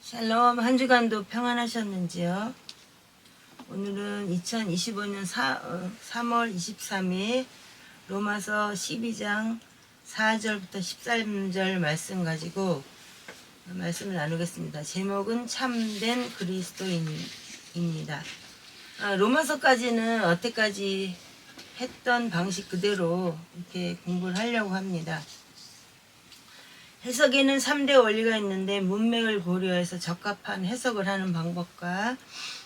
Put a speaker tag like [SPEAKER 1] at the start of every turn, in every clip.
[SPEAKER 1] 샬롬, 한 주간도 평안하셨는지요? 오늘은 2025년 3월 23일 로마서 12장 4절부터 13절 말씀 가지고 말씀을 나누겠습니다. 제목은 참된 그리스도인입니다. 로마서까지는 어때까지 했던 방식 그대로 이렇게 공부를 하려고 합니다. 해석에는 3대 원리가 있는데 문맥을 고려해서 적합한 해석을 하는 방법과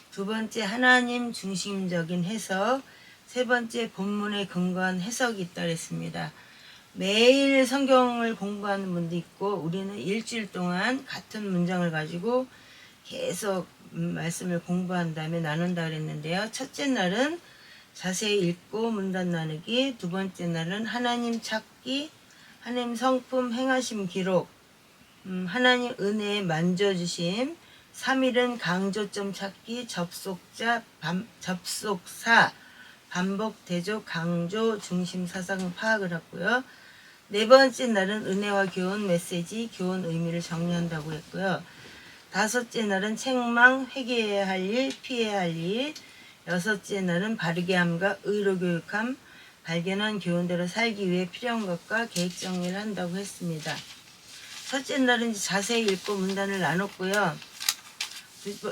[SPEAKER 1] 두 번째 하나님 중심적인 해석, 세 번째 본문에 근거한 해석이 있다 그랬습니다. 매일 성경을 공부하는 분도 있고 우리는 일주일 동안 같은 문장을 가지고 계속 말씀을 공부한 다음에 나눈다 그랬는데요. 첫째 날은 자세히 읽고 문단 나누기, 두 번째 날은 하나님 찾기, 하나님 성품 행하심 기록, 하나님 은혜에 만져주심, 3일은 강조점 찾기, 접속사, 반복, 대조, 강조, 중심 사상 파악을 했고요. 네 번째 날은 은혜와 교훈, 메시지, 교훈 의미를 정리한다고 했고요. 다섯째 날은 책망, 회개해야 할 일, 피해야 할 일, 여섯째 날은 바르게 함과 의로 교육함, 발견한 교훈대로 살기 위해 필요한 것과 계획 정리를 한다고 했습니다. 첫째 날은 자세히 읽고 문단을 나눴고요.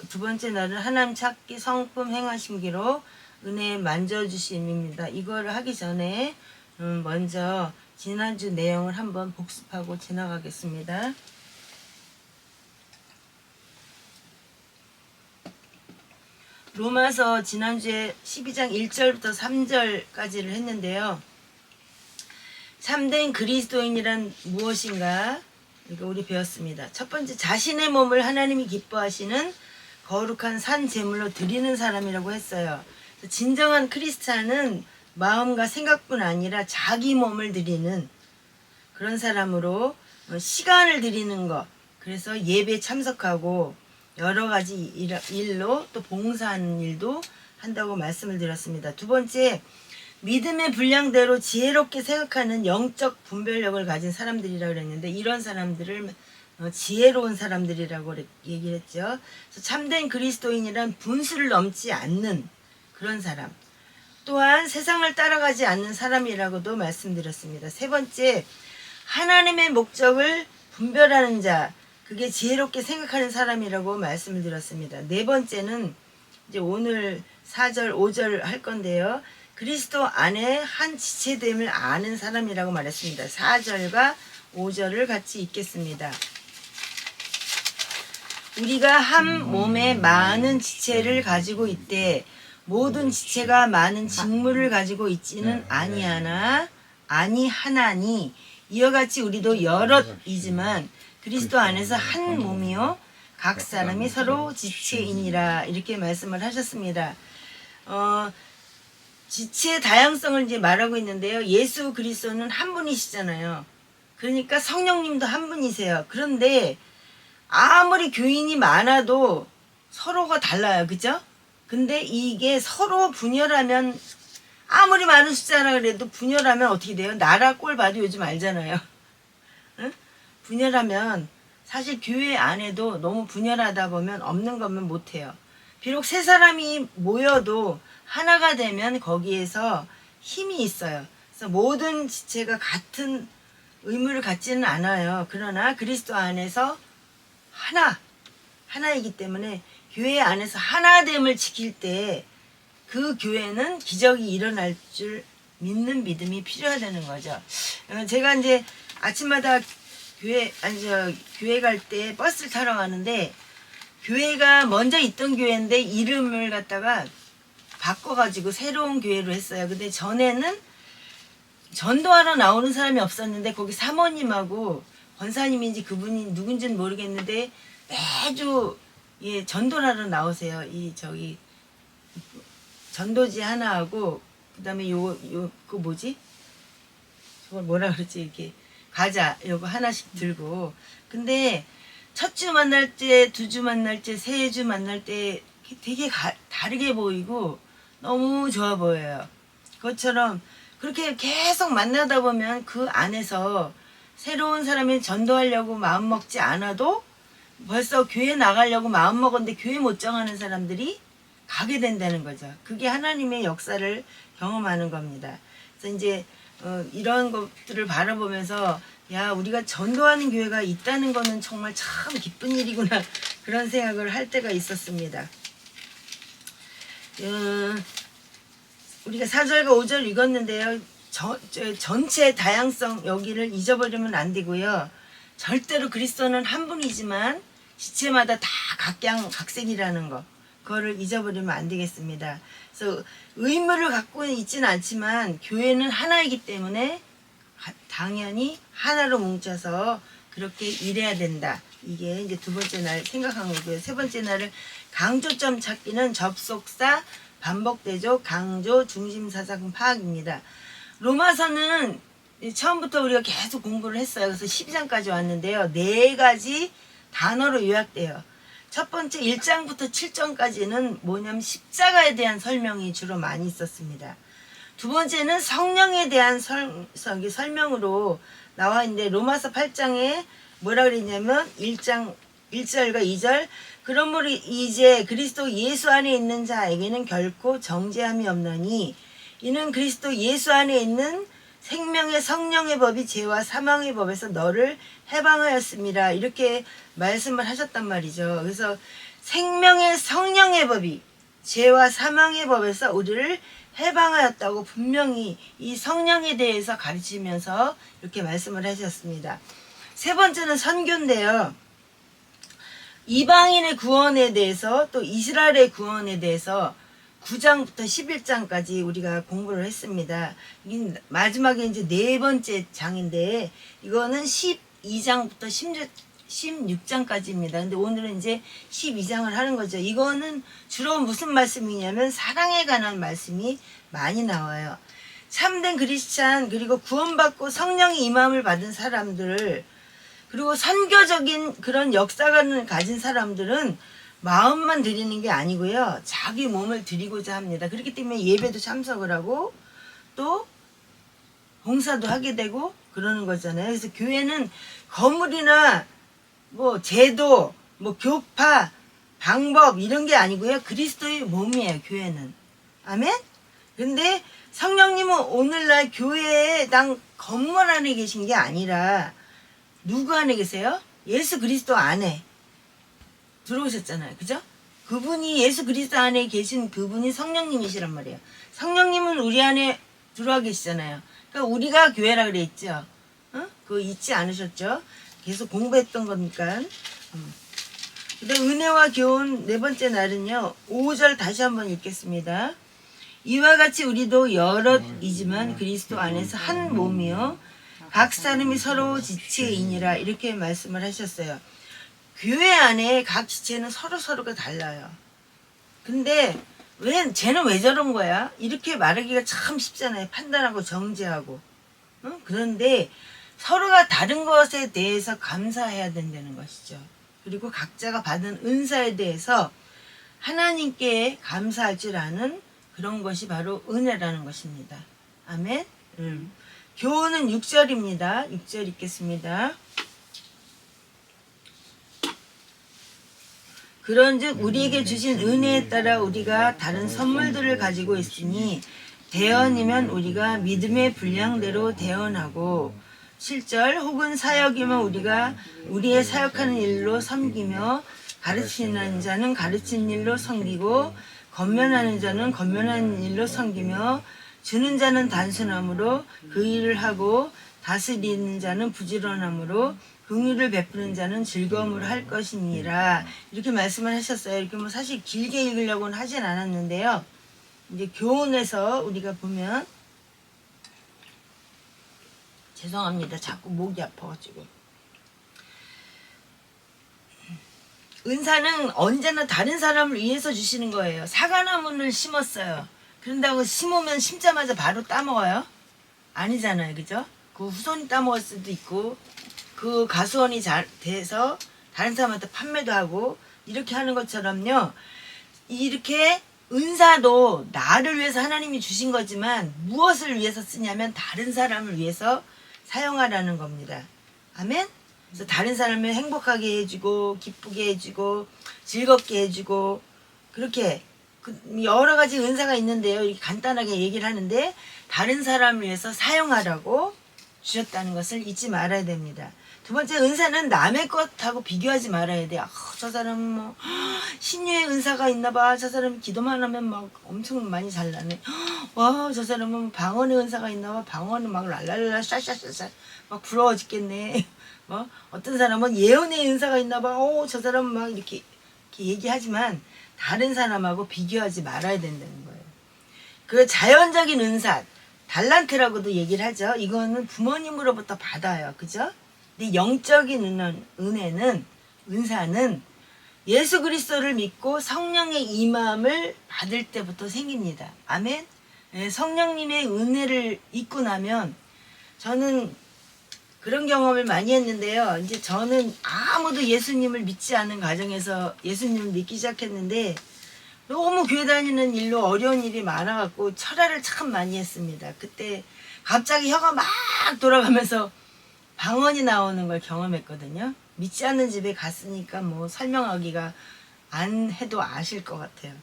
[SPEAKER 1] 두 번째 날은 하나님 찾기, 성품 행하심 기록, 은혜에 만져주심입니다. 이거를 하기 전에 먼저 지난주 내용을 한번 복습하고 지나가겠습니다. 로마서 지난주에 12장 1절부터 3절까지를 했는데요. 참된 그리스도인이란 무엇인가? 이거 우리 배웠습니다. 첫 번째, 자신의 몸을 하나님이 기뻐하시는 거룩한 산 제물로 드리는 사람이라고 했어요. 진정한 크리스찬은 마음과 생각뿐 아니라 자기 몸을 드리는 그런 사람으로 시간을 드리는 것, 그래서 예배에 참석하고 여러 가지 일로 또 봉사하는 일도 한다고 말씀을 드렸습니다. 두 번째, 믿음의 분량대로 지혜롭게 생각하는 영적 분별력을 가진 사람들이라고 그랬는데 이런 사람들을 지혜로운 사람들이라고 얘기를 했죠. 그래서 참된 그리스도인이란 분수를 넘지 않는 그런 사람. 또한 세상을 따라가지 않는 사람이라고도 말씀드렸습니다. 세 번째, 하나님의 목적을 분별하는 자. 그게 지혜롭게 생각하는 사람이라고 말씀을 드렸습니다. 네 번째는 이제 오늘 4절, 5절 할 건데요. 그리스도 안에 한 지체됨을 아는 사람이라고 말했습니다. 4절과 5절을 같이 읽겠습니다. 우리가 한 몸에 많은 지체를 가지고 있되 모든 지체가 많은 직무를 가지고 있지는 아니하나니 이와 같이 우리도 여럿이지만 그리스도 안에서 한 몸이요 각 사람이 서로 지체이니라 이렇게 말씀을 하셨습니다. 지체의 다양성을 이제 말하고 있는데요. 예수 그리스도는 한 분이시잖아요. 그러니까 성령님도 한 분이세요. 그런데 아무리 교인이 많아도 서로가 달라요. 그죠? 근데 이게 서로 분열하면 아무리 많은 숫자라 그래도 분열하면 어떻게 돼요? 나라 꼴 봐도 요즘 알잖아요. 응? 분열하면 사실 교회 안에도 너무 분열하다 보면 없는 거면 못해요. 비록 세 사람이 모여도 하나가 되면 거기에서 힘이 있어요. 그래서 모든 지체가 같은 의무를 갖지는 않아요. 그러나 그리스도 안에서 하나이기 때문에 교회 안에서 하나됨을 지킬 때 그 교회는 기적이 일어날 줄 믿는 믿음이 필요하다는 거죠. 제가 이제 아침마다 교회 갈 때 버스를 타러 가는데 교회가 먼저 있던 교회인데 이름을 갖다가 바꿔가지고 새로운 교회로 했어요. 근데 전에는 전도하러 나오는 사람이 없었는데 거기 사모님하고 권사님인지 그분이 누군지는 모르겠는데 매주 전도를 하러 나오세요. 전도지 하나 하고 그다음에 그 뭐지? 저걸 뭐라 그러지? 이렇게 과자 요거 하나씩 들고. 근데 첫 주 만날 때, 두 주 만날 때, 세 주 만날 때 되게 다르게 보이고 너무 좋아 보여요. 그것처럼 그렇게 계속 만나다 보면 그 안에서 새로운 사람이 전도하려고 마음 먹지 않아도 벌써 교회 나가려고 마음먹었는데 교회 못 정하는 사람들이 가게 된다는 거죠. 그게 하나님의 역사를 경험하는 겁니다. 그래서 이제 이런 것들을 바라보면서 야, 우리가 전도하는 교회가 있다는 거는 정말 참 기쁜 일이구나 그런 생각을 할 때가 있었습니다. 우리가 4절과 5절 읽었는데요. 전체 다양성 여기를 잊어버리면 안 되고요. 절대로 그리스도는 한 분이지만 지체마다 다 각색이라는 거, 그거를 잊어버리면 안 되겠습니다. 그래서 의무를 갖고 있지는 않지만 교회는 하나이기 때문에 당연히 하나로 뭉쳐서 그렇게 일해야 된다. 이게 이제 두 번째 날 생각한 거고요. 세 번째 날은 강조점 찾기는 접속사, 반복대조, 강조, 중심사상 파악입니다. 로마서는 처음부터 우리가 계속 공부를 했어요. 그래서 12장까지 왔는데요. 4가지 단어로 요약돼요. 첫 번째 1장부터 7장까지는 뭐냐면 십자가에 대한 설명이 주로 많이 있었습니다. 두 번째는 성령에 대한 설명으로 나와 있는데 로마서 8장에 뭐라 그랬냐면 1장 1절과 2절 그러므로 이제 그리스도 예수 안에 있는 자에게는 결코 정죄함이 없나니 이는 그리스도 예수 안에 있는 생명의 성령의 법이 죄와 사망의 법에서 너를 해방하였습니다. 이렇게 말씀을 하셨단 말이죠. 그래서 생명의 성령의 법이 죄와 사망의 법에서 우리를 해방하였다고 분명히 이 성령에 대해서 가르치면서 이렇게 말씀을 하셨습니다. 세 번째는 선교인데요. 이방인의 구원에 대해서 또 이스라엘의 구원에 대해서 9장부터 11장까지 우리가 공부를 했습니다. 마지막에 이제 4번째 장인데 이거는 12장부터 16장까지입니다. 근데 오늘은 이제 12장을 하는 거죠. 이거는 주로 무슨 말씀이냐면 사랑에 관한 말씀이 많이 나와요. 참된 크리스찬 그리고 구원받고 성령의 임함을 받은 사람들 그리고 선교적인 그런 역사관을 가진 사람들은 마음만 드리는 게 아니고요. 자기 몸을 드리고자 합니다. 그렇기 때문에 예배도 참석을 하고 또 봉사도 하게 되고 그러는 거잖아요. 그래서 교회는 건물이나 뭐 제도, 뭐 교파, 방법 이런 게 아니고요. 그리스도의 몸이에요. 교회는. 아멘? 근데 성령님은 오늘날 교회당 건물 안에 계신 게 아니라 누구 안에 계세요? 예수 그리스도 안에 들어오셨잖아요. 그죠? 그분이 예수 그리스도 안에 계신 그분이 성령님이시란 말이에요. 성령님은 우리 안에 들어와 계시잖아요. 그러니까 우리가 교회라 그랬죠. 그거 잊지 않으셨죠? 계속 공부했던 거니까. 근데 은혜와 교훈 4번째 날은요. 5절 다시 한번 읽겠습니다. 이와 같이 우리도 여럿이지만 그리스도 안에서 한 몸이요 각 사람이 서로 지체이니라 이렇게 말씀을 하셨어요. 교회 안에 각 지체는 서로가 달라요. 근데 쟤는 왜 저런 거야? 이렇게 말하기가 참 쉽잖아요. 판단하고 정죄하고. 그런데 서로가 다른 것에 대해서 감사해야 된다는 것이죠. 그리고 각자가 받은 은사에 대해서 하나님께 감사할 줄 아는 그런 것이 바로 은혜라는 것입니다. 아멘. 교훈은 6절입니다. 6절 읽겠습니다. 그런즉 우리에게 주신 은혜에 따라 우리가 다른 선물들을 가지고 있으니 대언이면 우리가 믿음의 분량대로 대언하고 7절 혹은 사역이면 우리가 우리의 사역하는 일로 섬기며 가르치는 자는 가르치는 일로 섬기고 권면하는 자는 권면하는 일로 섬기며 주는 자는 단순함으로 그 일을 하고 다스리는 자는 부지런함으로 긍휼을 베푸는 자는 즐거움으로 할 것이니라 이렇게 말씀을 하셨어요. 이렇게 뭐 사실 길게 읽으려고는 하진 않았는데요. 이제 교훈에서 우리가 보면 죄송합니다. 자꾸 목이 아파가지고 은사는 언제나 다른 사람을 위해서 주시는 거예요. 사과나무를 심었어요. 그런다고 심으면 심자마자 바로 따먹어요? 아니잖아요. 그죠? 그 후손이 따먹을 수도 있고 그 가수원이 잘 돼서 다른 사람한테 판매도 하고 이렇게 하는 것처럼요. 이렇게 은사도 나를 위해서 하나님이 주신 거지만 무엇을 위해서 쓰냐면 다른 사람을 위해서 사용하라는 겁니다. 아멘? 그래서 다른 사람을 행복하게 해주고 기쁘게 해주고 즐겁게 해주고 그렇게 여러 가지 은사가 있는데요. 이렇게 간단하게 얘기를 하는데 다른 사람을 위해서 사용하라고 주셨다는 것을 잊지 말아야 됩니다. 두 번째, 은사는 남의 것하고 비교하지 말아야 돼요. 저 사람은 뭐 신유의 은사가 있나 봐. 저 사람이 기도만 하면 막 엄청 많이 잘나네. 와, 저 사람은 방언의 은사가 있나 봐. 방언은 막 랄랄라 샤샤샤샤 막 부러워 죽겠네. 뭐 어떤 사람은 예언의 은사가 있나 봐. 저 사람은 막 이렇게 얘기하지만 다른 사람하고 비교하지 말아야 된다는 거예요. 그 자연적인 은사, 달란트라고도 얘기를 하죠. 이거는 부모님으로부터 받아요. 그죠? 근데 영적인 은혜는, 은사는 예수 그리스도를 믿고 성령의 임함을 받을 때부터 생깁니다. 아멘? 네, 성령님의 은혜를 잊고 나면 저는 그런 경험을 많이 했는데요. 이제 저는 아무도 예수님을 믿지 않은 가정에서 예수님을 믿기 시작했는데 너무 교회 다니는 일로 어려운 일이 많아갖고 철야를 참 많이 했습니다. 그때 갑자기 혀가 막 돌아가면서 방언이 나오는 걸 경험했거든요. 믿지 않는 집에 갔으니까 뭐 설명하기가 안 해도 아실 것 같아요.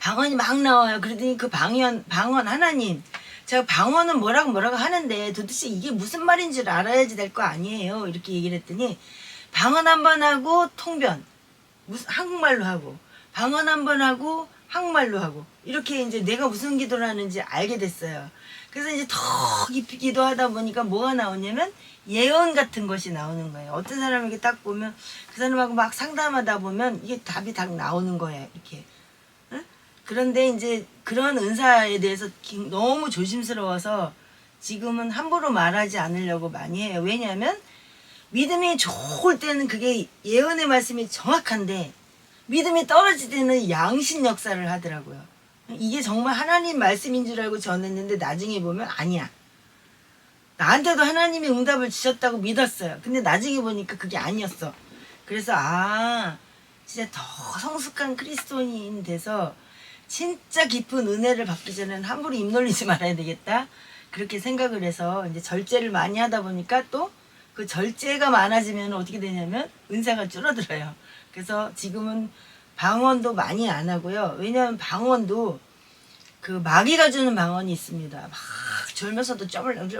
[SPEAKER 1] 방언이 막 나와요. 그러더니 그 방언 하나님, 제가 방언은 뭐라고 하는데 도대체 이게 무슨 말인 줄 알아야지 될 거 아니에요. 이렇게 얘기를 했더니 방언 한 번 하고 통변, 무슨 한국말로 하고 방언 한 번 하고 한국말로 하고 이렇게 이제 내가 무슨 기도를 하는지 알게 됐어요. 그래서 이제 더 깊이 기도하다 보니까 뭐가 나오냐면 예언 같은 것이 나오는 거예요. 어떤 사람에게 딱 보면 그 사람하고 막 상담하다 보면 이게 답이 딱 나오는 거예요. 이렇게. 응? 그런데 이제 그런 은사에 대해서 너무 조심스러워서 지금은 함부로 말하지 않으려고 많이 해요. 왜냐하면 믿음이 좋을 때는 그게 예언의 말씀이 정확한데 믿음이 떨어질 때는 양심 역사를 하더라고요. 이게 정말 하나님 말씀인 줄 알고 전했는데 나중에 보면 아니야. 나한테도 하나님이 응답을 주셨다고 믿었어요. 근데 나중에 보니까 그게 아니었어. 그래서 진짜 더 성숙한 그리스도인 돼서 진짜 깊은 은혜를 받기 전에는 함부로 입 놀리지 말아야 되겠다. 그렇게 생각을 해서 이제 절제를 많이 하다 보니까 또 그 절제가 많아지면 어떻게 되냐면 은사가 줄어들어요. 그래서 지금은 방언도 많이 안 하고요. 왜냐하면 방언도 그 마귀가 주는 방언이 있습니다. 막 졸면서도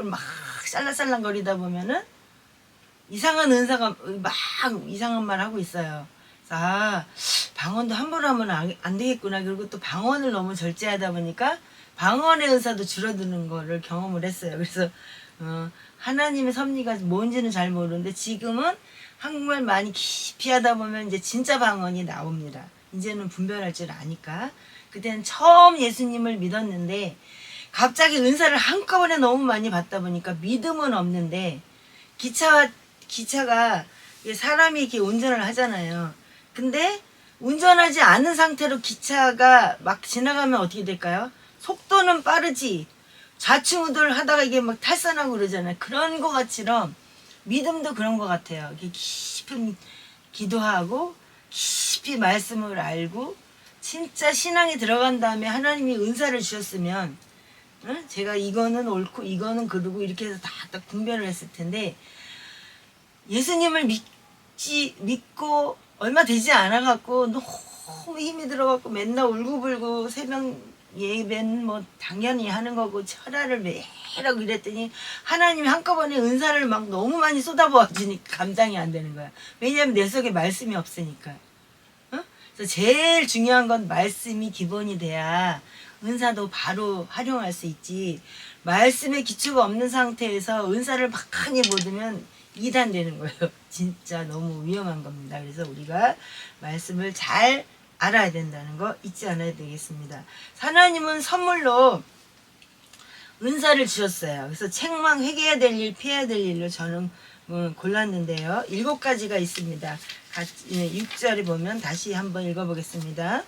[SPEAKER 1] 막 살랑살랑 거리다 보면은 이상한 은사가 막 이상한 말 하고 있어요. 그래서 방언도 함부로 하면 안 되겠구나. 그리고 또 방언을 너무 절제하다 보니까 방언의 은사도 줄어드는 거를 경험을 했어요. 그래서 하나님의 섭리가 뭔지는 잘 모르는데 지금은 한국말 많이 깊이 하다 보면 이제 진짜 방언이 나옵니다. 이제는 분별할 줄 아니까. 그때는 처음 예수님을 믿었는데 갑자기 은사를 한꺼번에 너무 많이 받다 보니까 믿음은 없는데 기차가 사람이 이렇게 운전을 하잖아요. 근데 운전하지 않은 상태로 기차가 막 지나가면 어떻게 될까요? 속도는 빠르지 좌충우돌 하다가 이게 막 탈선하고 그러잖아요. 그런 거 같이럼 믿음도 그런 것 같아요. 이렇게 깊은 기도하고 깊이 말씀을 알고 진짜 신앙이 들어간 다음에 하나님이 은사를 주셨으면 제가 이거는 옳고 이거는 그르고 이렇게 해서 딱 분별을 했을 텐데 예수님을 믿고 얼마 되지 않아 갖고 너무 힘이 들어갖고 맨날 울고불고 새벽 예배는 뭐 당연히 하는 거고 철야를 매일 하고 이랬더니 하나님이 한꺼번에 은사를 막 너무 많이 쏟아부어 주니까 감당이 안 되는 거야. 왜냐하면 내 속에 말씀이 없으니까. 그래서 제일 중요한 건 말씀이 기본이 돼야 은사도 바로 활용할 수 있지. 말씀에 기초가 없는 상태에서 은사를 많이 받으면 이단되는 거예요. 진짜 너무 위험한 겁니다. 그래서 우리가 말씀을 잘 알아야 된다는 거 잊지 않아야 되겠습니다. 하나님은 선물로 은사를 주셨어요. 그래서 책망, 회개해야 될 일, 피해야 될 일로 저는 골랐는데요. 7가지가 있습니다. 6절에 보면 다시 한번 읽어보겠습니다.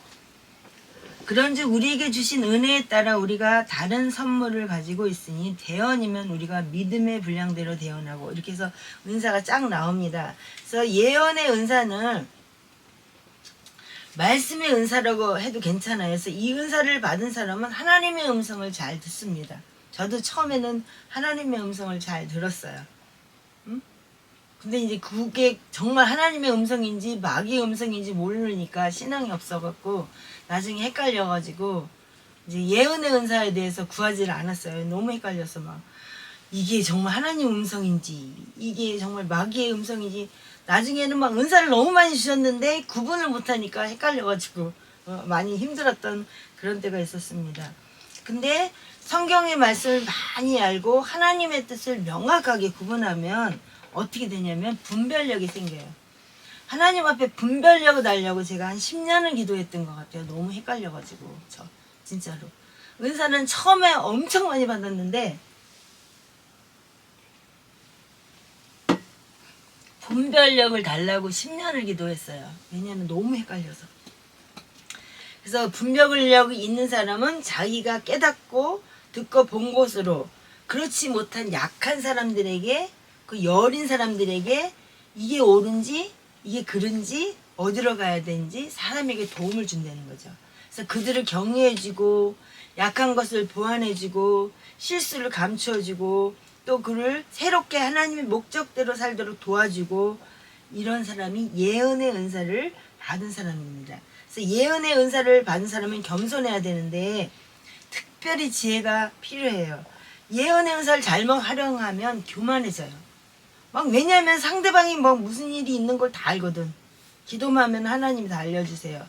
[SPEAKER 1] 그런즉 우리에게 주신 은혜에 따라 우리가 다른 선물을 가지고 있으니 대언이면 우리가 믿음의 분량대로 대언하고 이렇게 해서 은사가 쫙 나옵니다. 그래서 예언의 은사는 말씀의 은사라고 해도 괜찮아요. 그래서 이 은사를 받은 사람은 하나님의 음성을 잘 듣습니다. 저도 처음에는 하나님의 음성을 잘 들었어요. 근데 이제 그게 정말 하나님의 음성인지 마귀의 음성인지 모르니까 신앙이 없어갖고 나중에 헷갈려가지고 이제 예언의 은사에 대해서 구하지를 않았어요. 너무 헷갈려서 막 이게 정말 하나님 음성인지 이게 정말 마귀의 음성인지 나중에는 막 은사를 너무 많이 주셨는데 구분을 못하니까 헷갈려가지고 많이 힘들었던 그런 때가 있었습니다. 근데 성경의 말씀을 많이 알고 하나님의 뜻을 명확하게 구분하면 어떻게 되냐면 분별력이 생겨요. 하나님 앞에 분별력을 달려고 제가 한 10년을 기도했던 것 같아요. 너무 헷갈려가지고 저 진짜로 은사는 처음에 엄청 많이 받았는데 분별력을 달라고 10년을 기도했어요. 왜냐하면 너무 헷갈려서. 그래서 분별력이 있는 사람은 자기가 깨닫고 듣고 본 것으로 그렇지 못한 약한 사람들에게 그 여린 사람들에게 이게 옳은지 이게 그른지 어디로 가야 되는지 사람에게 도움을 준다는 거죠. 그래서 그들을 격려해주고 약한 것을 보완해주고 실수를 감춰주고 또 그를 새롭게 하나님의 목적대로 살도록 도와주고 이런 사람이 예언의 은사를 받은 사람입니다. 그래서 예언의 은사를 받은 사람은 겸손해야 되는데 특별히 지혜가 필요해요. 예언의 은사를 잘못 활용하면 교만해져요. 막 왜냐하면 상대방이 뭐 무슨 일이 있는 걸 다 알거든. 기도만 하면 하나님이 다 알려주세요.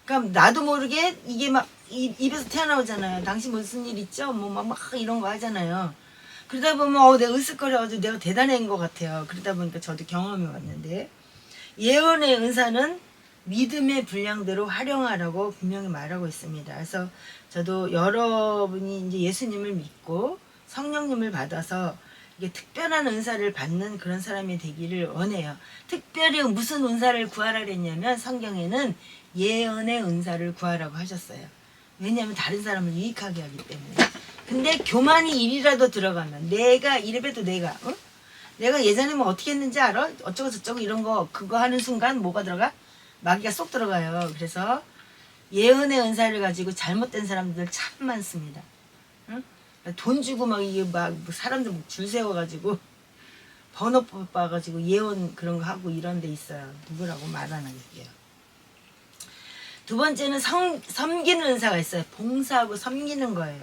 [SPEAKER 1] 그럼 나도 모르게 이게 막 입에서 튀어나오잖아요. 당신 무슨 일 있죠? 뭐 막 이런 거 하잖아요. 그러다 보면 내가 으쓱거려가지고 내가 대단한 것 같아요. 그러다 보니까 저도 경험이 왔는데 예언의 은사는 믿음의 분량대로 활용하라고 분명히 말하고 있습니다. 그래서 저도 여러분이 이제 예수님을 믿고 성령님을 받아서 이게 특별한 은사를 받는 그런 사람이 되기를 원해요. 특별히 무슨 은사를 구하라 그랬냐면 성경에는 예언의 은사를 구하라고 하셨어요. 왜냐하면 다른 사람을 유익하게 하기 때문에. 근데 교만이 일이라도 들어가면 내가 이래봬도 내가 예전에 뭐 어떻게 했는지 알아? 어쩌고 저쩌고 이런 거 그거 하는 순간 뭐가 들어가? 마귀가 쏙 들어가요. 그래서 예언의 은사를 가지고 잘못된 사람들 참 많습니다. 응? 돈 주고 막 이게 막 사람들 줄 세워가지고 번호 뽑아가지고 예언 그런 거 하고 이런 데 있어요. 누구라고 말 안 할게요. 두 번째는 섬기는 은사가 있어요. 봉사하고 섬기는 거예요.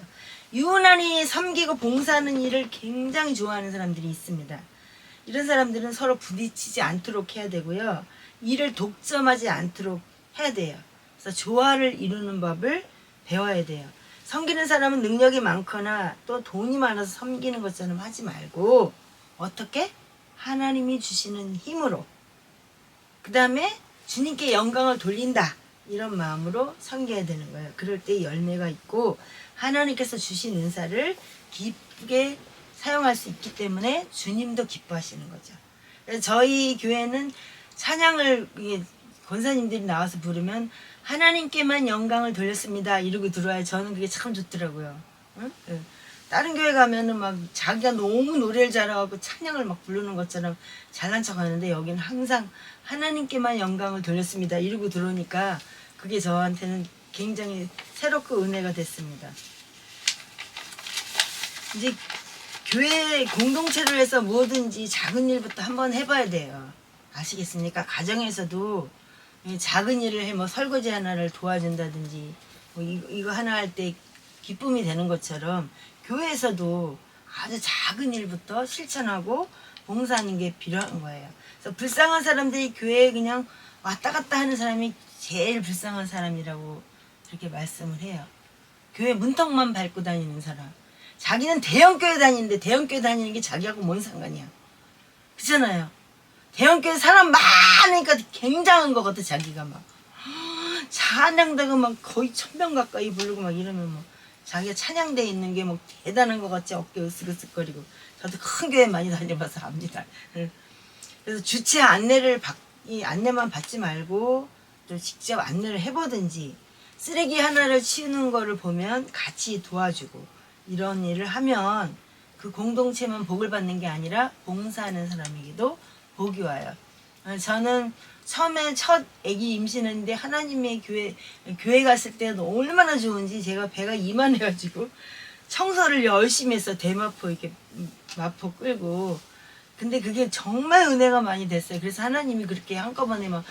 [SPEAKER 1] 유난히 섬기고 봉사하는 일을 굉장히 좋아하는 사람들이 있습니다. 이런 사람들은 서로 부딪히지 않도록 해야 되고요. 일을 독점하지 않도록 해야 돼요. 그래서 조화를 이루는 법을 배워야 돼요. 섬기는 사람은 능력이 많거나 또 돈이 많아서 섬기는 것처럼 하지 말고 어떻게? 하나님이 주시는 힘으로 그 다음에 주님께 영광을 돌린다. 이런 마음으로 섬겨야 되는 거예요. 그럴 때 열매가 있고 하나님께서 주신 은사를 기쁘게 사용할 수 있기 때문에 주님도 기뻐하시는 거죠. 그래서 저희 교회는 찬양을 권사님들이 나와서 부르면 하나님께만 영광을 돌렸습니다. 이러고 들어와요. 저는 그게 참 좋더라고요. 응? 다른 교회 가면은 막 자기가 너무 노래를 잘하고 찬양을 막 부르는 것처럼 잘난 척 하는데 여기는 항상 하나님께만 영광을 돌렸습니다. 이러고 들어오니까 그게 저한테는 굉장히 새롭고 은혜가 됐습니다. 이제 교회 공동체를 해서 뭐든지 작은 일부터 한번 해봐야 돼요. 아시겠습니까? 가정에서도 작은 일을 해 뭐 설거지 하나를 도와준다든지 뭐 이거 하나 할 때 기쁨이 되는 것처럼 교회에서도 아주 작은 일부터 실천하고 봉사하는 게 필요한 거예요. 그래서 불쌍한 사람들이 교회에 그냥 왔다 갔다 하는 사람이 제일 불쌍한 사람이라고 그렇게 말씀을 해요. 교회 문턱만 밟고 다니는 사람. 자기는 대형교회 다니는데 대형교회 다니는 게 자기하고 뭔 상관이야. 그렇잖아요. 대형교회 사람 많으니까 굉장한 것 같아. 자기가 막 찬양대가 막 거의 1000명 가까이 부르고 막 이러면 뭐 자기가 찬양대에 있는 게 뭐 대단한 것 같지. 어깨 으쓱으쓱거리고. 저도 큰 교회 많이 다녀봐서 압니다. 그래서 주체 안내만 받지 말고 좀 직접 안내를 해보든지 쓰레기 하나를 치우는 거를 보면 같이 도와주고 이런 일을 하면 그 공동체만 복을 받는 게 아니라 봉사하는 사람에게도 복이 와요. 저는 처음에 첫 아기 임신했는데 하나님의 교회 갔을 때는 얼마나 좋은지 제가 배가 이만해가지고 청소를 열심히 해서 대마포 이렇게 마포 끌고 근데 그게 정말 은혜가 많이 됐어요. 그래서 하나님이 그렇게 한꺼번에 막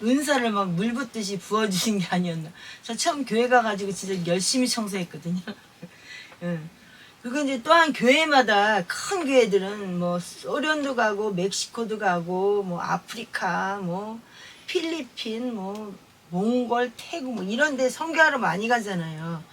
[SPEAKER 1] 은사를 막 물 붓듯이 부어주신 게 아니었나. 저 처음 교회 가가지고 진짜 열심히 청소했거든요. 응. 그리고 이제 또한 교회마다 큰 교회들은 뭐 소련도 가고 멕시코도 가고 뭐 아프리카 뭐 필리핀 뭐 몽골 태국 뭐 이런 데 선교하러 많이 가잖아요.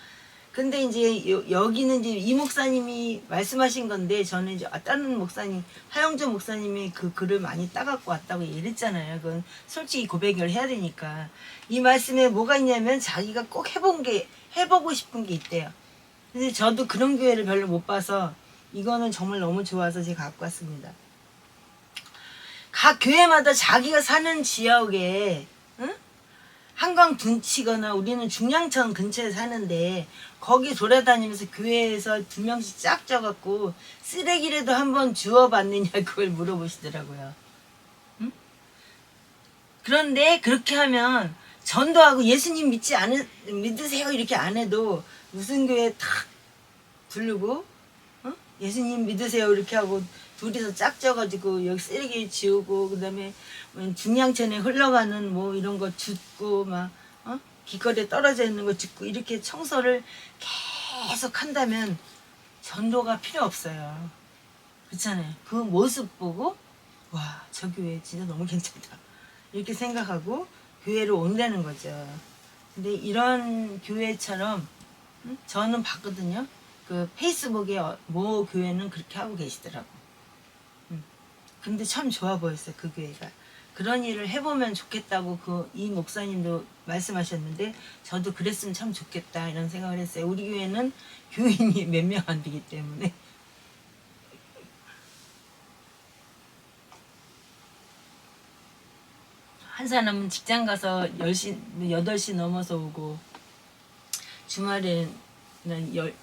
[SPEAKER 1] 근데 이제 여기는 이제 이 목사님이 말씀하신 건데 저는 이제 다른 목사님 하영조 목사님이 그 글을 많이 따갖고 왔다고 얘기를 했잖아요. 그건 솔직히 고백을 해야 되니까 이 말씀에 뭐가 있냐면 자기가 꼭 해보고 싶은 게 있대요. 근데 저도 그런 교회를 별로 못 봐서 이거는 정말 너무 좋아서 제가 갖고 왔습니다. 각 교회마다 자기가 사는 지역에 응? 한강 둔치거나 우리는 중량천 근처에 사는데 거기 돌아다니면서 교회에서 2명씩 짝 져갖고 쓰레기라도 한번 주워봤느냐 그걸 물어보시더라고요. 응? 그런데 그렇게 하면 전도하고 예수님 믿으세요 이렇게 안 해도 무슨 교회 탁 부르고 어? 예수님 믿으세요 이렇게 하고 둘이서 짝져가지고 여기 쓰레기 지우고 그다음에 중량천에 흘러가는 뭐 이런 거 줍고 막 길거리에 떨어져 있는 거 줍고 이렇게 청소를 계속 한다면 전도가 필요 없어요. 그렇잖아요. 그 모습 보고 와 저 교회 진짜 너무 괜찮다 이렇게 생각하고 교회로 온다는 거죠. 근데 이런 교회처럼 저는 봤거든요. 그 페이스북에 모 교회는 그렇게 하고 계시더라고. 근데 참 좋아 보였어요. 그 교회가. 그런 일을 해보면 좋겠다고 이 목사님도 말씀하셨는데 저도 그랬으면 참 좋겠다 이런 생각을 했어요. 우리 교회는 교인이 몇 명 안 되기 때문에. 한 사람은 직장 가서 10시, 8시 넘어서 오고 주말에는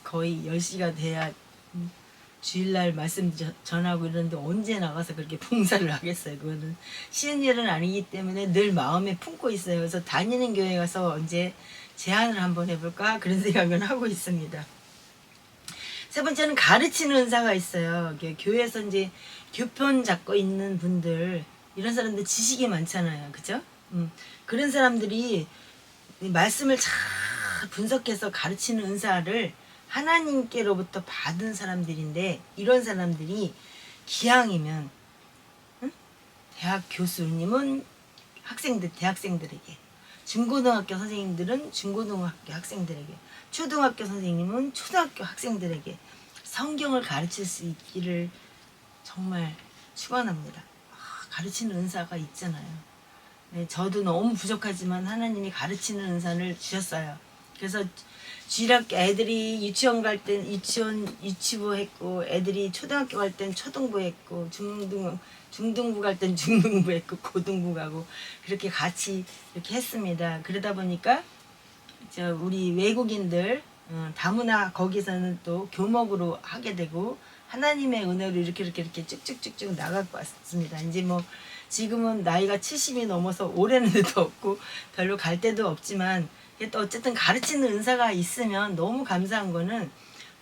[SPEAKER 1] 거의 10시가 돼야 주일날 말씀 전하고 이러는데 언제 나가서 그렇게 봉사를 하겠어요. 그거는 쉬운 일은 아니기 때문에 늘 마음에 품고 있어요. 그래서 다니는 교회 가서 언제 제안을 한번 해볼까 그런 생각을 하고 있습니다. 세 번째는 가르치는 은사가 있어요. 교회에서 이제 교편 잡고 있는 분들 이런 사람들 지식이 많잖아요. 그죠? 그런 사람들이 말씀을 잘 분석해서 가르치는 은사를 하나님께로부터 받은 사람들인데 이런 사람들이 기왕이면 대학 교수님은 대학생들에게 중고등학교 선생님들은 중고등학교 학생들에게 초등학교 선생님은 초등학교 학생들에게 성경을 가르칠 수 있기를 정말 축원합니다. 가르치는 은사가 있잖아요. 네, 저도 너무 부족하지만 하나님이 가르치는 은사를 주셨어요. 그래서 주일학교 애들이 유치원 갈 땐 유치부 했고 애들이 초등학교 갈 땐 초등부 했고 중등부 갈 땐 중등부 했고 고등부 가고 그렇게 같이 이렇게 했습니다. 그러다 보니까 우리 외국인들 다문화 거기서는 또 교목으로 하게 되고 하나님의 은혜로 이렇게 쭉쭉쭉쭉 나가고 왔습니다. 이제 뭐 지금은 나이가 70이 넘어서 올해는 도 없고 별로 갈 데도 없지만 또 어쨌든 가르치는 은사가 있으면 너무 감사한 거는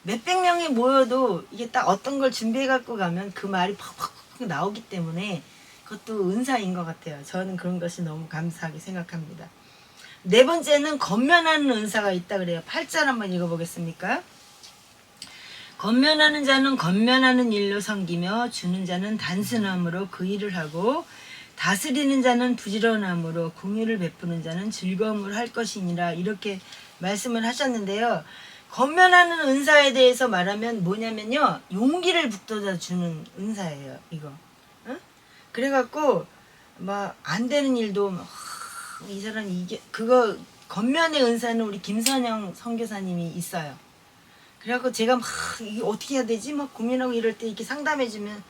[SPEAKER 1] 몇백 명이 모여도 이게 딱 어떤 걸 준비해 갖고 가면 그 말이 팍팍 나오기 때문에 그것도 은사인 것 같아요. 저는 그런 것이 너무 감사하게 생각합니다. 네 번째는 권면하는 은사가 있다 그래요. 8절 한번 읽어보겠습니까? 권면하는 자는 권면하는 일로 섬기며 주는 자는 단순함으로 그 일을 하고 다스리는 자는 부지런함으로 공유를 베푸는 자는 즐거움을 할 것이니라 이렇게 말씀을 하셨는데요. 권면하는 은사에 대해서 말하면 뭐냐면요. 용기를 북돋아 주는 은사예요. 이거. 응? 그래갖고 막 안 되는 일도 이 사람 그거 권면의 은사는 우리 김선영 선교사님이 있어요. 그래갖고 제가 막 이게 어떻게 해야 되지? 막 고민하고 이럴 때 이렇게 상담해주면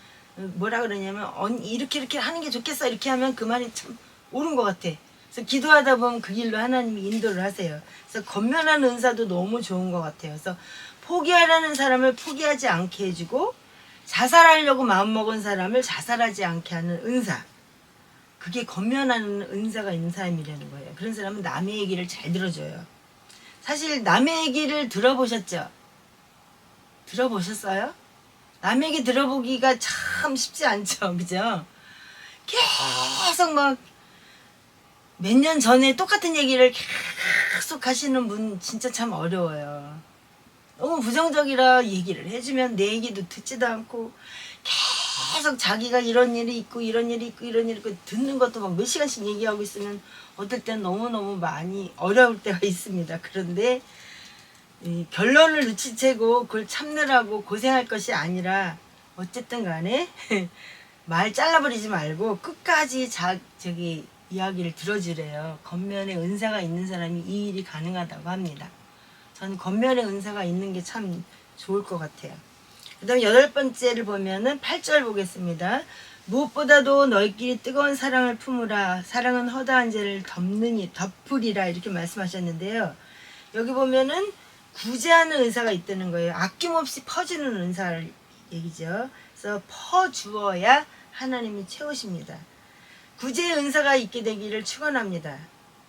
[SPEAKER 1] 뭐라 그러냐면 이렇게 하는 게 좋겠어 이렇게 하면 그 말이 참 옳은 것 같아. 그래서 기도하다 보면 그 길로 하나님이 인도를 하세요. 그래서 권면하는 은사도 너무 좋은 것 같아요. 그래서 포기하라는 사람을 포기하지 않게 해주고 자살하려고 마음먹은 사람을 자살하지 않게 하는 은사. 그게 권면하는 은사가 있는 사람이라는 거예요. 그런 사람은 남의 얘기를 잘 들어줘요. 사실 남의 얘기를 들어보셨죠? 들어보셨어요? 남 얘기 들어보기가 참 쉽지 않죠. 그죠? 계속 막 몇 년 전에 똑같은 얘기를 계속 하시는 분 진짜 참 어려워요. 너무 부정적이라 얘기를 해주면 내 얘기도 듣지도 않고 계속 자기가 이런 일이 있고 이런 일이 있고 이런 일이 있고 듣는 것도 막 몇 시간씩 얘기하고 있으면 어떨 땐 너무너무 많이 어려울 때가 있습니다. 그런데 이 결론을 눈치채고 그걸 참느라고 고생할 것이 아니라 어쨌든 간에 말 잘라버리지 말고 끝까지 저기 이야기를 들어주래요. 겉면에 은사가 있는 사람이 이 일이 가능하다고 합니다. 저는 겉면에 은사가 있는 게 참 좋을 것 같아요. 그 다음 8번째를 보면은 8절 보겠습니다. 무엇보다도 너희끼리 뜨거운 사랑을 품으라. 사랑은 허다한 죄를 덮으리라. 이렇게 말씀하셨는데요. 여기 보면은 구제하는 은사가 있다는 거예요. 아낌없이 퍼주는 은사를 얘기죠. 그래서 퍼주어야 하나님이 채우십니다. 구제의 은사가 있게 되기를 축원합니다.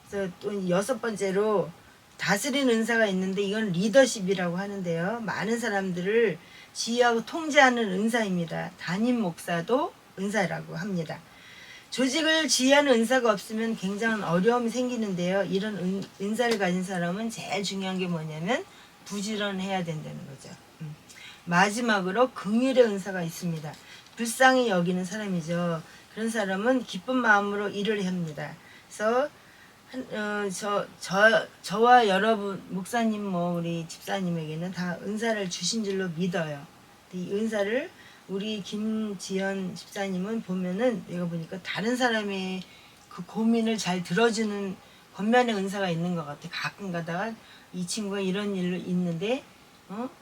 [SPEAKER 1] 그래서 또 6번째로 다스리는 은사가 있는데 이건 리더십이라고 하는데요. 많은 사람들을 지휘하고 통제하는 은사입니다. 담임 목사도 은사라고 합니다. 조직을 지휘하는 은사가 없으면 굉장한 어려움이 생기는데요. 이런 은사를 가진 사람은 제일 중요한 게 뭐냐면 부지런해야 된다는 거죠. 마지막으로 긍휼의 은사가 있습니다. 불쌍히 여기는 사람이죠. 그런 사람은 기쁜 마음으로 일을 합니다. 그래서 저와 여러분 목사님 우리 집사님에게는 다 은사를 주신 줄로 믿어요. 이 은사를 우리 김지연 집사님은 보면은 내가 보니까 다른 사람의 그 고민을 잘 들어주는 겉면의 은사가 있는 것 같아. 가끔 가다가 이 친구가 이런 일로 있는데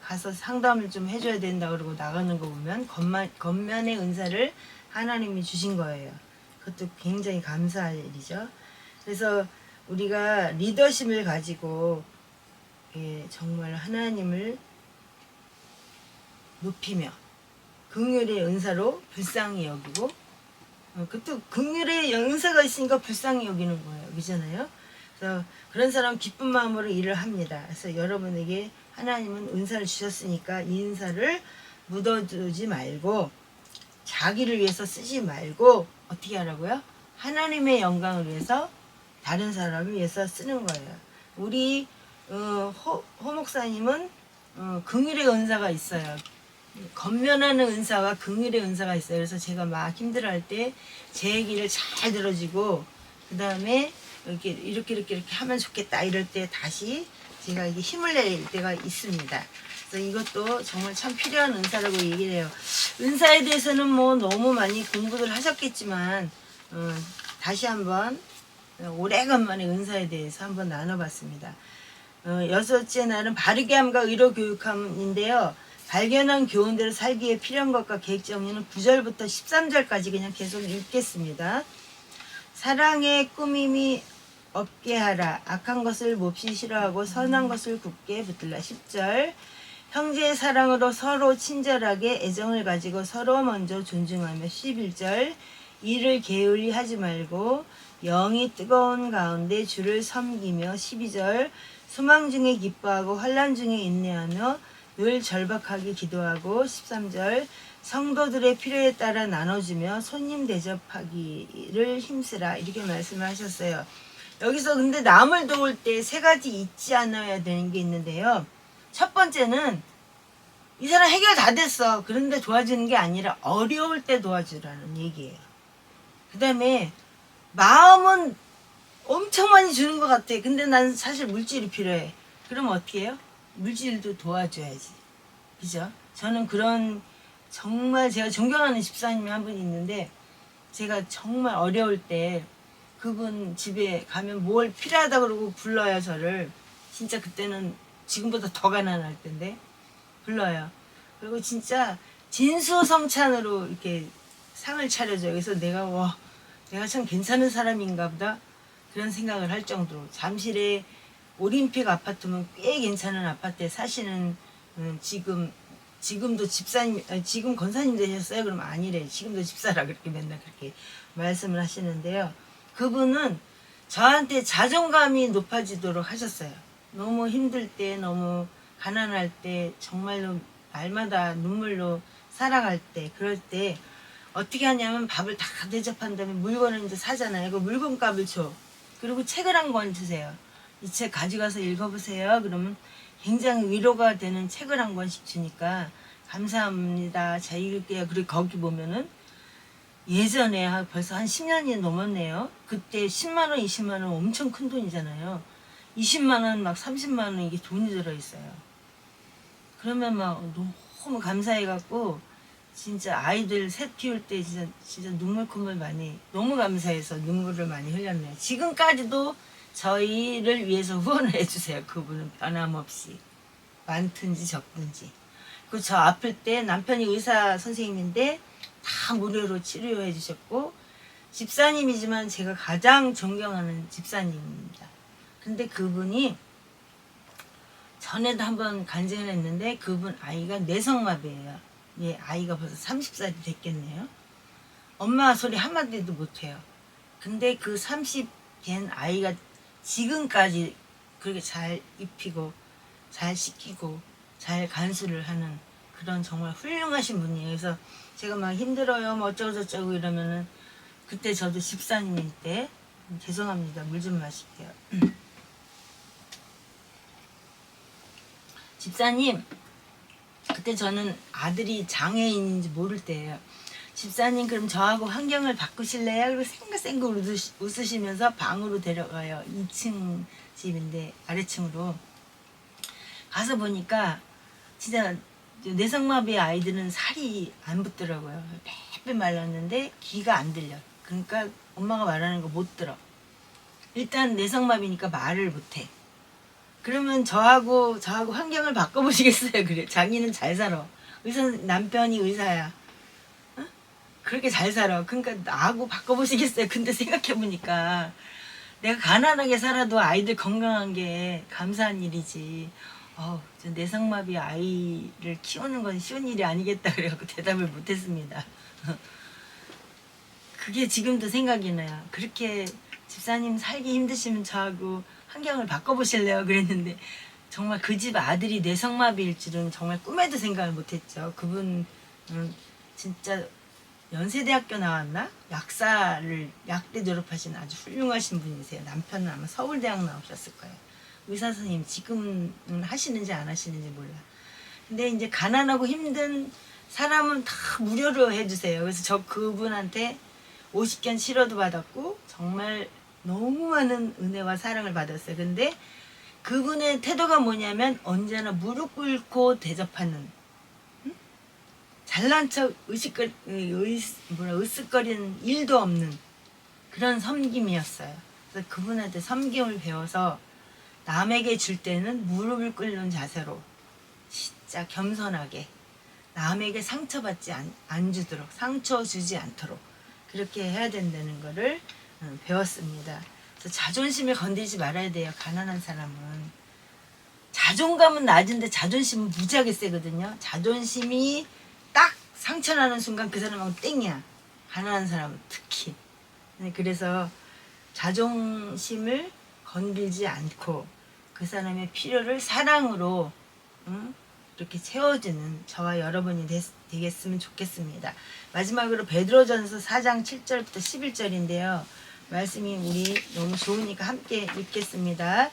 [SPEAKER 1] 가서 상담을 좀 해줘야 된다 그러고 나가는 거 보면 겉면의 은사를 하나님이 주신 거예요. 그것도 굉장히 감사할 일이죠. 그래서 우리가 리더십을 가지고 정말 하나님을 높이며 긍휼의 은사로 불쌍히 여기고 그것도 긍휼의 은사가 있으니까 불쌍히 여기는 거예요. 그잖아요. 그래서 그런 사람 기쁜 마음으로 일을 합니다. 그래서 여러분에게 하나님은 은사를 주셨으니까 이 은사를 묻어두지 말고 자기를 위해서 쓰지 말고 어떻게 하라고요? 하나님의 영광을 위해서 다른 사람을 위해서 쓰는 거예요. 우리 호 목사님은 긍휼의 은사가 있어요. 겉면하는 은사와 긍휼의 은사가 있어요. 그래서 제가 막 힘들어할 때 제 얘기를 잘 들어주고 그 다음에 이렇게 하면 좋겠다 이럴 때 다시 제가 이게 힘을 낼 때가 있습니다. 그래서 이것도 정말 참 필요한 은사라고 얘기를 해요. 은사에 대해서는 너무 많이 공부를 하셨겠지만 다시 한번 오래간만에 은사에 대해서 한번 나눠봤습니다. 6째 날은 바르게 함과 의로 교육함인데요. 발견한 교훈대로 살기 위해 필요한 것과 계획 정리는 9절부터 13절까지 그냥 계속 읽겠습니다. 사랑의 꾸밈이 없게 하라. 악한 것을 몹시 싫어하고 선한 것을 굳게 붙들라. 10절 형제의 사랑으로 서로 친절하게 애정을 가지고 서로 먼저 존중하며. 11절 일을 게을리 하지 말고 영이 뜨거운 가운데 주를 섬기며. 12절 소망 중에 기뻐하고 환난 중에 인내하며 늘 절박하게 기도하고. 13절 성도들의 필요에 따라 나눠주며 손님 대접하기를 힘쓰라. 이렇게 말씀을 하셨어요. 여기서 근데 남을 도울 때 3가지 잊지 않아야 되는 게 있는데요. 첫 번째는 이 사람 해결 다 됐어. 그런데 도와주는 게 아니라 어려울 때 도와주라는 얘기예요. 그 다음에 마음은 엄청 많이 주는 것 같아. 근데 난 사실 물질이 필요해. 그럼 어떻게 해요? 물질도 도와줘야지. 그죠? 저는 그런 정말 제가 존경하는 집사님이 한 분이 있는데 제가 정말 어려울 때 그분 집에 가면 뭘 필요하다 그러고 불러요. 저를. 진짜 그때는 지금보다 더 가난할 텐데 불러요. 그리고 진짜 진수성찬으로 이렇게 상을 차려줘요. 그래서 내가 참 괜찮은 사람인가 보다 그런 생각을 할 정도로. 잠실에 올림픽 아파트면 꽤 괜찮은 아파트에 사시는 지금도 집사님, 지금 권사님 되셨어요? 그럼 아니래. 지금도 집사라 그렇게 맨날 그렇게 말씀을 하시는데요. 그분은 저한테 자존감이 높아지도록 하셨어요. 너무 힘들 때, 너무 가난할 때 정말로 날마다 눈물로 살아갈 때, 그럴 때 어떻게 하냐면 밥을 다 대접한 다음에 물건을 이제 사잖아요. 그 물건값을 줘. 그리고 책을 한 권 주세요. 이 책 가져가서 읽어보세요. 그러면 굉장히 위로가 되는 책을 한 권씩 주니까 감사합니다. 잘 읽을게요. 그리고 거기 보면은 예전에 벌써 한 10년이 넘었네요. 그때 10만 원, 20만 원 엄청 큰 돈이잖아요. 20만 원, 막 30만 원 이게 돈이 들어있어요. 그러면 막 너무 감사해갖고 진짜 아이들 셋 키울 때 진짜 눈물 콧물 많이 너무 감사해서 눈물을 많이 흘렸네요. 지금까지도 저희를 위해서 후원을 해주세요. 그분은 변함없이 많든지 적든지. 그리고 저 아플 때 남편이 의사 선생님인데 다 무료로 치료해 주셨고 집사님이지만 제가 가장 존경하는 집사님입니다. 근데 그분이 전에도 한번 간증을 했는데 그분 아이가 뇌성마비예요. 예, 아이가 벌써 30살이 됐겠네요. 엄마 소리 한마디도 못해요. 근데 그 30 된 아이가 지금까지 그렇게 잘 입히고 잘 시키고 잘 간수를 하는 그런 정말 훌륭하신 분이에요. 그래서 제가 막 힘들어요 뭐 어쩌고 저쩌고 이러면은 그때 저도 집사님일 때 죄송합니다. 물 좀 마실게요. 집사님 그때 저는 아들이 장애인인지 모를 때예요. 집사님 그럼 저하고 환경을 바꾸실래요? 그리고 생글생글 웃으시면서 방으로 데려가요. 2층 집인데 아래층으로 가서 보니까 진짜 뇌성마비 아이들은 살이 안 붙더라고요. 빼빼 말랐는데 귀가 안 들려. 그러니까 엄마가 말하는 거 못 들어. 일단 뇌성마비니까 말을 못해. 그러면 저하고 환경을 바꿔보시겠어요? 그래. 자기는 잘 살아. 남편이 의사야. 어? 그렇게 잘 살아. 그러니까 나하고 바꿔보시겠어요? 근데 생각해보니까 내가 가난하게 살아도 아이들 건강한 게 감사한 일이지. 저 내성마비 아이를 키우는 건 쉬운 일이 아니겠다 그래갖고 대답을 못했습니다. 그게 지금도 생각이 나요. 그렇게 집사님 살기 힘드시면 저하고 환경을 바꿔보실래요? 그랬는데 정말 그 집 아들이 뇌성마비일 줄은 정말 꿈에도 생각을 못했죠. 그분 진짜 연세대학교 나왔나? 약대 졸업하신 아주 훌륭하신 분이세요. 남편은 아마 서울대학 나오셨을 거예요. 의사 선생님 지금은 하시는지 안 하시는지 몰라. 근데 이제 가난하고 힘든 사람은 다 무료로 해주세요. 그래서 저 그분한테 50견 치료도 받았고 정말 너무 많은 은혜와 사랑을 받았어요. 근데 그분의 태도가 뭐냐면 언제나 무릎 꿇고 대접하는 잘난 척 으쓱거리는 일도 없는 그런 섬김이었어요. 그래서 그분한테 섬김을 배워서 남에게 줄 때는 무릎을 꿇는 자세로 진짜 겸손하게 남에게 상처받지 안 주도록 상처 주지 않도록 그렇게 해야 된다는 거를 배웠습니다. 그래서 자존심을 건드리지 말아야 돼요. 가난한 사람은. 자존감은 낮은데 자존심은 무지하게 세거든요. 자존심이 딱 상처나는 순간 그 사람하고 땡이야. 가난한 사람은 특히. 그래서 자존심을 건들지 않고 그 사람의 필요를 사랑으로 이렇게 채워주는 저와 여러분이 되겠으면 좋겠습니다. 마지막으로 베드로전서 4장 7절부터 11절인데요. 말씀이 우리 너무 좋으니까 함께 읽겠습니다.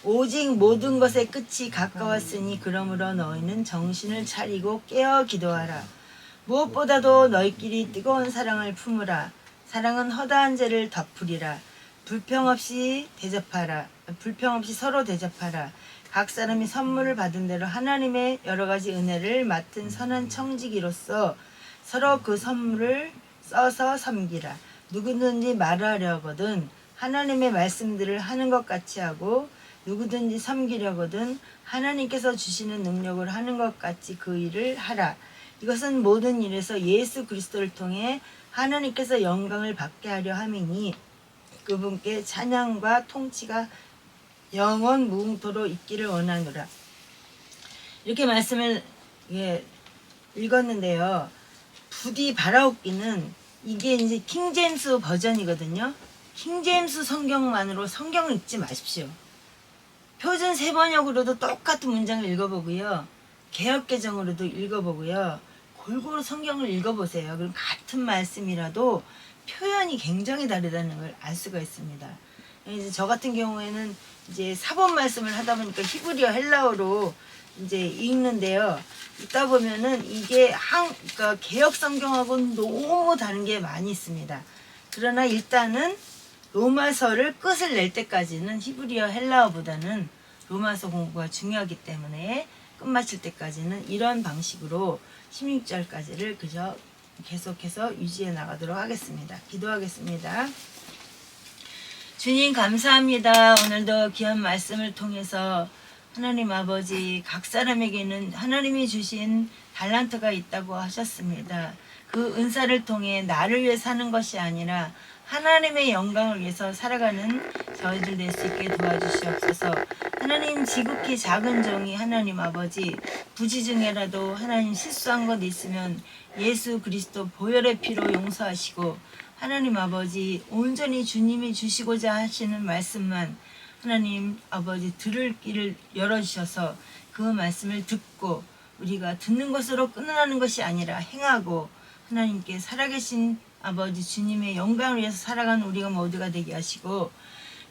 [SPEAKER 1] 오직 모든 것의 끝이 가까웠으니 그러므로 너희는 정신을 차리고 깨어 기도하라. 무엇보다도 너희끼리 뜨거운 사랑을 품으라. 사랑은 허다한 죄를 덮으리라. 불평 없이 서로 대접하라. 각 사람이 선물을 받은 대로 하나님의 여러 가지 은혜를 맡은 선한 청지기로서 서로 그 선물을 써서 섬기라. 누구든지 말하려거든 하나님의 말씀들을 하는 것 같이 하고 누구든지 섬기려거든 하나님께서 주시는 능력을 하는 것 같이 그 일을 하라. 이것은 모든 일에서 예수 그리스도를 통해 하나님께서 영광을 받게 하려 함이니 그분께 찬양과 통치가 영원 무궁토록 있기를 원하노라. 이렇게 말씀을 읽었는데요. 부디 바라옵기는 이게 이제 킹제임스 버전이거든요. 킹제임스 성경만으로 성경을 읽지 마십시오. 표준 세번역으로도 똑같은 문장을 읽어보고요. 개역개정으로도 읽어보고요. 골고루 성경을 읽어보세요. 그럼 같은 말씀이라도 표현이 굉장히 다르다는 걸 알 수가 있습니다. 이제 저 같은 경우에는 이제 사본 말씀을 하다 보니까 히브리어 헬라어로 이제 읽는데요. 읽다 보면은 이게 그러니까 개역 성경하고는 너무 다른 게 많이 있습니다. 그러나 일단은 로마서를 끝을 낼 때까지는 히브리어 헬라어보다는 로마서 공부가 중요하기 때문에 끝마칠 때까지는 이런 방식으로 16절까지를 그저 계속해서 유지해 나가도록 하겠습니다. 기도하겠습니다. 주님 감사합니다. 오늘도 귀한 말씀을 통해서 하나님 아버지 각 사람에게는 하나님이 주신 달란트가 있다고 하셨습니다. 그 은사를 통해 나를 위해 사는 것이 아니라 하나님의 영광을 위해서 살아가는 저희들 될 수 있게 도와주시옵소서. 하나님 지극히 작은 종이 하나님 아버지 부지 중에라도 하나님 실수한 것 있으면 예수 그리스도 보혈의 피로 용서하시고 하나님 아버지 온전히 주님이 주시고자 하시는 말씀만 하나님 아버지 들을 길을 열어주셔서 그 말씀을 듣고 우리가 듣는 것으로 끝나는 것이 아니라 행하고 하나님께 살아계신 아버지 주님의 영광을 위해서 살아가는 우리가 모두가 되게 하시고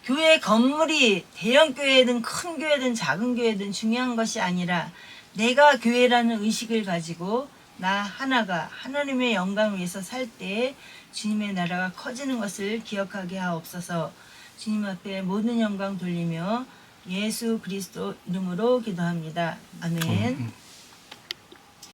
[SPEAKER 1] 교회 건물이 대형 교회든 큰 교회든 작은 교회든 중요한 것이 아니라 내가 교회라는 의식을 가지고 나 하나가 하나님의 영광을 위해서 살 때 주님의 나라가 커지는 것을 기억하게 하옵소서. 주님 앞에 모든 영광 돌리며 예수 그리스도 이름으로 기도합니다. 아멘.